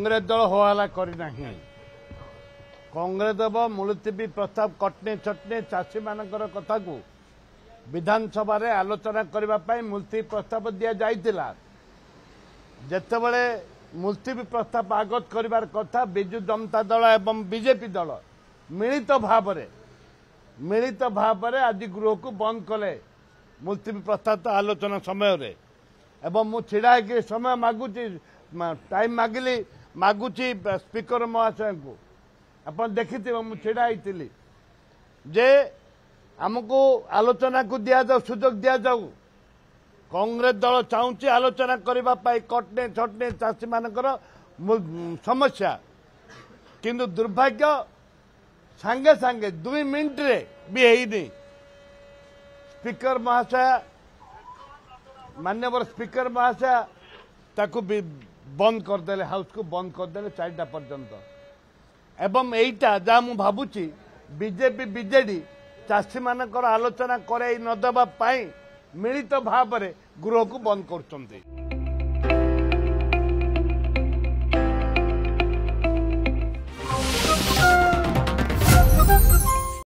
कांग्रेस दल हवाला करना कांग्रेस दल मुलतवी प्रस्ताव कटने छटने चाषी मानकर कथा को विधानसभा रे आलोचना करने मुलतवी प्रस्ताव दि जाइतिला जेतेबेले मुलतवी प्रस्ताव आगत करिवार कथा बिजु जनता दल एवं बीजेपी दल मिलित भाव रे आज गृह को बंद कले मुलतवी प्रस्ताव आलोचना समय रे एवं मु छिड़ा के समय मागुची टाइम मागुची स्पीकर महाशय को अपन देखि मु छिड़ा जे आमको आलोचना को दिया जाऊ सुजोग दिया जाऊ कांग्रेस दल चाहूँ आलोचना करने कटने छटने चाषी मानकर समस्या किंतु दुर्भाग्य सांगे सांगे 2 मिनट रे भी है स्पीकर महाशय मान्यवर स्पीकर महाशय ताकू बंद करदे हाउस को बंद करदे 4टा पर्यंत एवं यहीटा जहाँ मु भावुची बीजेपी बीजेडी चाषी मानकर आलोचना कराई नदबा मिलित भाव गृह को बंद कर